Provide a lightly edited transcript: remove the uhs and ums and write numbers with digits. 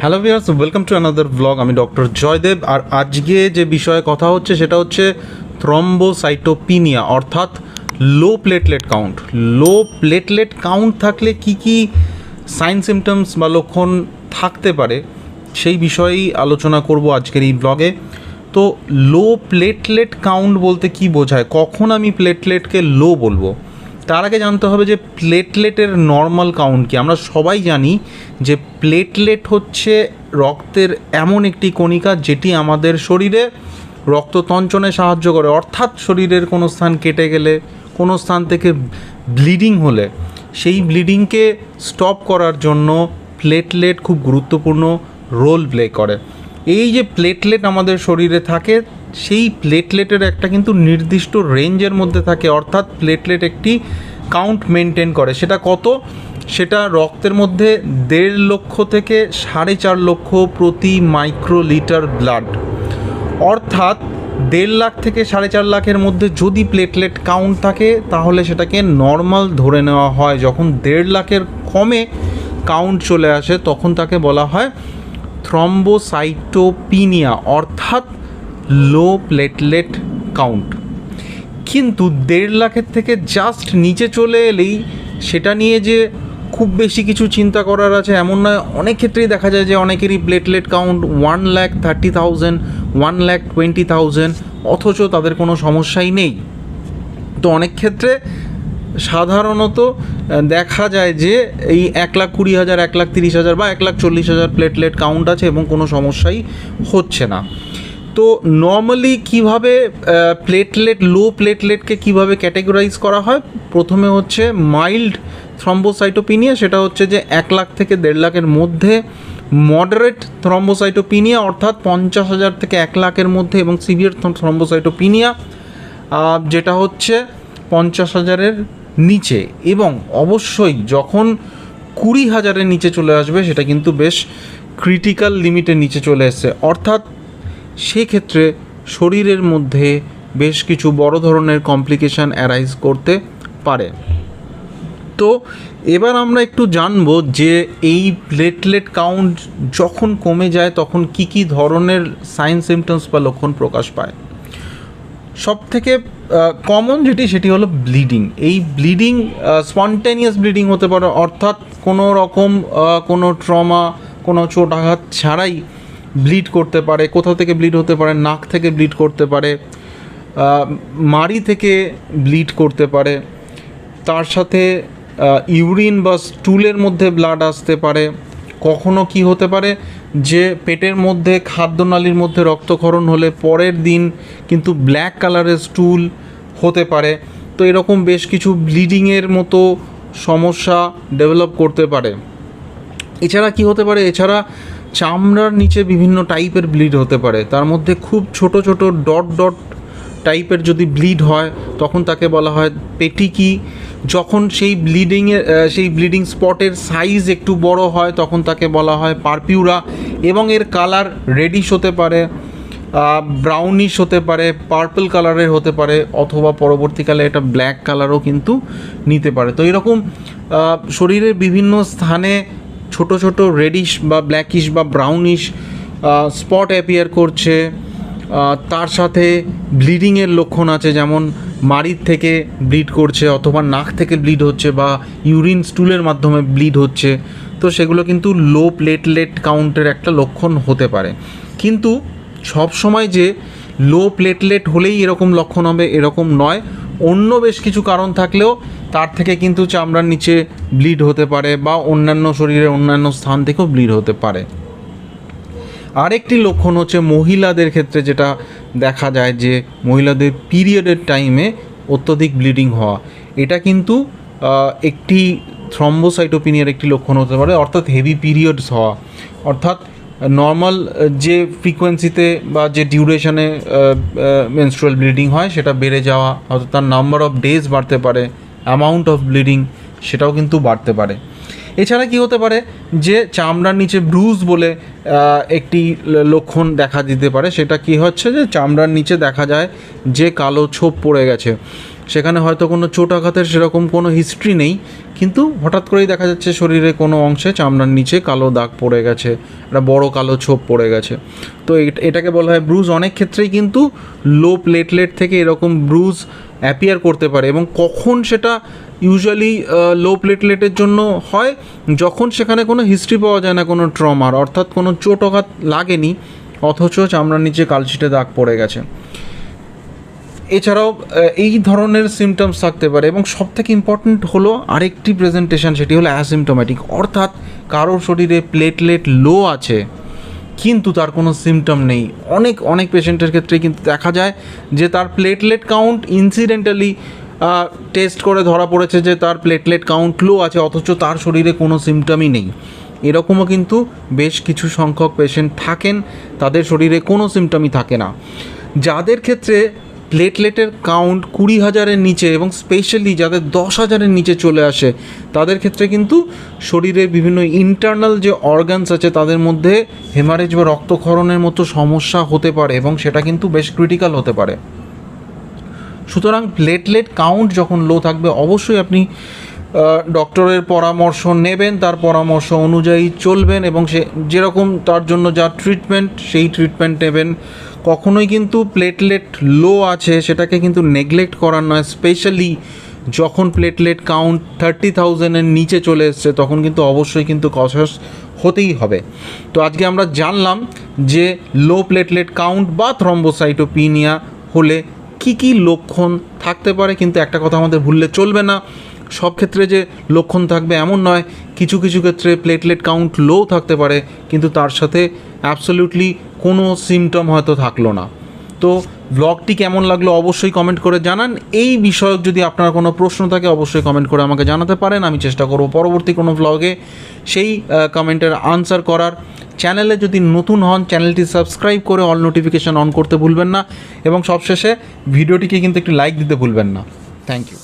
Hello viewers, welcome to another blog. আমি doctor Joydeb. আর আজকে যে বিষয়ে কথা হচ্ছে সেটা হচ্ছে থ্রম্বোসাইটোপিনিয়া, অর্থাৎ low platelet count. Low platelet count থাকলে কি কি সাইন সিমটমস বা লক্ষণ থাকতে পারে সেই বিষয়েই আলোচনা করব আজকের এই ব্লগে। তো লো প্লেটলেট কাউন্ট বলতে কি বোঝায়, কখন আমি প্লেটলেটকে লো বলবো? তার আগে জানতে হবে যে প্লেটলেটের নর্মাল কাউন্ট কি। আমরা সবাই জানি যে প্লেটলেট হচ্ছে রক্তের এমন একটি কণিকা যেটি আমাদের শরীরে রক্ততঞ্চনে সাহায্য করে, অর্থাৎ শরীরের কোনো স্থান কেটে গেলে, কোনো স্থান থেকে ব্লিডিং হলে সেই ব্লিডিংকে স্টপ করার জন্য প্লেটলেট খুব গুরুত্বপূর্ণ রোল প্লে করে। এই যে প্লেটলেট আমাদের শরীরে থাকে, সেই প্লেটলেটের একটা কিন্তু নির্দিষ্ট রেঞ্জের মধ্যে থাকে, অর্থাৎ প্লেটলেট একটি কাউন্ট মেনটেন করে। সেটা কত? সেটা রক্তের মধ্যে 1.5 লক্ষ থেকে 4.5 লক্ষ প্রতি মাইক্রোলিটার ব্লাড, অর্থাৎ 1.5 লাখ থেকে 4.5 লাখের মধ্যে যদি প্লেটলেট কাউন্ট থাকে তাহলে সেটাকে নর্মাল ধরে নেওয়া হয়। যখন 1.5 লাখের কমে কাউন্ট চলে আসে তখন তাকে বলা হয় থ্রম্বোসাইটোপিনিয়া, অর্থাৎ লো প্লেটলেট কাউন্ট। কিন্তু 1.5 লাখের থেকে জাস্ট নিচে চলে এলেই সেটা নিয়ে যে খুব বেশি কিছু চিন্তা করার আছে এমন নয়। অনেক ক্ষেত্রেই দেখা যায় যে অনেকেরই প্লেটলেট কাউন্ট 1,30,000, 1,20,000, অথচ তাদের কোনো সমস্যাই নেই। তো অনেক ক্ষেত্রে সাধারণত দেখা যায় যে এই 1,20,000, 1,30,000 বা 1,40,000 প্লেটলেট কাউন্ট আছে এবং কোনো সমস্যাই হচ্ছে না। তো নর্মালি কিভাবে প্লেটলেট, লো প্লেটলেটকে কিভাবে ক্যাটেগরাইজ করা হয়? প্রথমে হচ্ছে মাইল্ড থ্রম্বোসাইটোপিনিয়া, সেটা হচ্ছে যে 1 লাখ থেকে 1.5 লাখের মধ্যে। মডারেট থ্রম্বোসাইটোপিনিয়া অর্থাৎ 50,000 থেকে 1 লাখের মধ্যে। এবং সিভিয়ার থ্রম্বোসাইটোপিনিয়া যেটা হচ্ছে 50,000-এর নিচে। এবং অবশ্যই যখন 20,000-এর নিচে চলে আসবে সেটা কিন্তু বেশ ক্রিটিক্যাল লিমিটের নিচে চলে এসছে, অর্থাৎ সেক্ষেত্রে শরীরের মধ্যে বেশ কিছু বড় ধরনের কমপ্লিকেশান অ্যারাইজ করতে পারে। তো এবার আমরা একটু জানবো যে এই প্লেটলেট কাউন্ট যখন কমে যায় তখন কি কি ধরনের সাইন সিমটমস বা লক্ষণ প্রকাশ পায়। সবথেকে কমন সেটি হলো ব্লিডিং। এই ব্লিডিং স্পন্টেনিয়াস ব্লিডিং হতে পারে, অর্থাৎ কোনো রকম কোনো ট্রমা, কোনো চোট আঘাত ছাড়াই ব্লিড করতে পারে। কোথা থেকে ব্লিড হতে পারে? নাক থেকে ব্লিড করতে পারে, মাড়ি থেকে ব্লিড করতে পারে, তার সাথে ইউরিন বা স্টুলের মধ্যে ব্লাড আসতে পারে। কখনো কি হতে পারে যে পেটের মধ্যে খাদ্যনালীর মধ্যে রক্তক্ষরণ হলে পরের দিন কিন্তু ব্ল্যাক কালারের স্টুল হতে পারে। তো এরকম বেশ কিছু ব্লিডিংয়ের মতো সমস্যা ডেভেলপ করতে পারে। এছাড়া কি হতে পারে? এছাড়া চামড়ার নিচে বিভিন্ন টাইপের ব্লিড হতে পারে। তার মধ্যে খুব ছোট ছোট ডট ডট টাইপের যদি ব্লিড হয় তখন তাকে বলা হয় পেটিকি। যখন সেই ব্লিডিং স্পটের সাইজ একটু বড় হয় তখন তাকে বলা হয় পারপিউরা। এবং এর কালার রেডিশ হতে পারে, ব্রাউনিশ হতে পারে, পার্পল কালারের হতে পারে, অথবা পরবর্তীকালে এটা ব্ল্যাক কালারও কিন্তু নিতে পারে। তো এরকম শরীরের বিভিন্ন স্থানে ছোট ছোট রেডিশ বা ব্ল্যাকিশ বা ব্রাউনিশ স্পট অ্যাপিয়ার করছে। তার সাথে ব্লিডিংয়ের লক্ষণ আছে, যেমন মাড়ির থেকে ব্লিড করছে, অথবা নাক থেকে ব্লিড হচ্ছে, বা ইউরিন স্টুলের মাধ্যমে ব্লিড হচ্ছে। তো সেগুলো কিন্তু লো প্লেটলেট কাউন্টের একটা লক্ষণ হতে পারে। কিন্তু সব সময় যে লো প্লেটলেট হলেই এরকম লক্ষণ হবে এরকম নয়। অন্য বেশ কিছু কারণ থাকলেও তার থেকে কিন্তু চামড়ার নিচে ব্লিড হতে পারে, বা অন্যান্য শরীরের অন্যান্য স্থান থেকেও ব্লিড হতে পারে। আরেকটি লক্ষণ হচ্ছে মহিলাদের ক্ষেত্রে যেটা দেখা যায় যে মহিলাদের পিরিয়ডের টাইমে অত্যধিক ব্লিডিং হওয়া। এটা কিন্তু একটি থ্রম্বোসাইটোপিনিয়ার একটি লক্ষণ হতে পারে, অর্থাৎ হেভি পিরিয়ডস হওয়া। অর্থাৎ নর্মাল যে ফ্রিকোয়েন্সিতে বা যে ডিউরেশনে মেনস্ট্রুয়াল ব্লিডিং হয় সেটা বেড়ে যাওয়া, অর্থাৎ তার নাম্বার অফ ডেজ বাড়তে পারে, অ্যামাউন্ট অফ ব্লিডিং সেটাও কিন্তু বাড়তে পারে। এছাড়া কি হতে পারে যে চামড়ার নিচে ব্রুজ বলে একটি লক্ষণ দেখা দিতে পারে। সেটা কি হচ্ছে যে চামড়ার নিচে দেখা যায় যে কালো ছোপ পড়ে গেছে, সেখানে হয়তো কোনো চোট আঘাতের সেরকম কোনো হিস্ট্রি নেই, কিন্তু হঠাৎ করেই দেখা যাচ্ছে শরীরে কোনো অংশে চামড়ার নিচে কালো দাগ পড়ে গেছে, একটা বড় কালো ছোপ পড়ে গেছে। তো এটাকে বলা হয় ব্রুজ। অনেক ক্ষেত্রেই কিন্তু লো প্লেটলেট থেকে এরকম ব্রুজ অ্যাপিয়ার করতে পারে, এবং কখন সেটা ইউজুয়ালি লো প্লেটলেটের জন্য হয়, যখন সেখানে কোনো হিস্ট্রি পাওয়া যায় না কোনো ট্রমার, অর্থাৎ কোনো চোট আঘাত লাগেনি অথচ চামড়ার নিচে কালশিটে দাগ পড়ে গেছে। এছাড়াও এই ধরনের সিমটমস থাকতে পারে, এবং সবথেকে ইম্পর্ট্যান্ট হলো আরেকটি প্রেজেন্টেশন, সেটি হলো অ্যাসিমটোম্যাটিক, অর্থাৎ কারোর শরীরে প্লেটলেট লো আছে কিন্তু তার কোনো সিমটম নেই। অনেক পেশেন্টের ক্ষেত্রে কিন্তু দেখা যায় যে তার প্লেটলেট কাউন্ট ইনসিডেন্টালি টেস্ট করে ধরা পড়েছে যে তার প্লেটলেট কাউন্ট লো আছে, অথচ তার শরীরে কোনো সিমটমই নেই। এরকমও কিন্তু বেশ কিছু সংখ্যক পেশেন্ট থাকেন, তাদের শরীরে কোনো সিমটমই থাকে না। যাদের ক্ষেত্রে প্লেটলেটের কাউন্ট 20,000-এর নিচে, এবং স্পেশালি যাদের 10,000-এর নিচে চলে আসে, তাদের ক্ষেত্রে কিন্তু শরীরের বিভিন্ন ইন্টারনাল যে অর্গানস আছে তাদের মধ্যে হেমারেজ বা রক্তক্ষরণের মতো সমস্যা হতে পারে, এবং সেটা কিন্তু বেশ ক্রিটিক্যাল হতে পারে। সুতরাং প্লেটলেট কাউন্ট যখন লো থাকবে অবশ্যই আপনি ডক্টরের পরামর্শ নেবেন, তার পরামর্শ অনুযায়ী চলবেন, এবং সে যেরকম তার জন্য যা ট্রিটমেন্ট সেই ট্রিটমেন্ট নেবেন। কখনোই কিন্তু প্লেটলেট লো আছে সেটাকে কিন্তু নেগলেক্ট করার নয়, স্পেশালি যখন প্লেটলেট কাউন্ট 30,000-এর নিচে চলে এসছে তখন কিন্তু অবশ্যই কিন্তু কশাস হতেই হবে। তো আজকে আমরা জানলাম যে লো প্লেটলেট কাউন্ট বা থ্রম্বোসাইটোপিনিয়া হলে কি কি লক্ষণ থাকতে পারে, কিন্তু একটা কথা আমাদের ভুললে চলবে না, সব ক্ষেত্রে যে লক্ষণ থাকবে এমন নয়। কিছু কিছু ক্ষেত্রে প্লেটলেট কাউন্ট লো থাকতে পারে কিন্তু তার সাথে অ্যাবসলিউটলি কোনো সিমটম হয়তো থাকলো না। তো ব্লগটি কেমন লাগলো অবশ্যই কমেন্ট করে জানান। এই বিষয়ক যদি আপনার কোনো প্রশ্ন থাকে অবশ্যই কমেন্ট করে আমাকে জানাতে পারেন, আমি চেষ্টা করব পরবর্তী কোনো ব্লগে সেই কমেন্টের আনসার করার। চ্যানেলে যদি নতুন হন চ্যানেলটি সাবস্ক্রাইব করে অল নোটিফিকেশান অন করতে ভুলবেন না, এবং সবশেষে ভিডিওটিকে কিন্তু একটি লাইক দিতে ভুলবেন না। Thank you.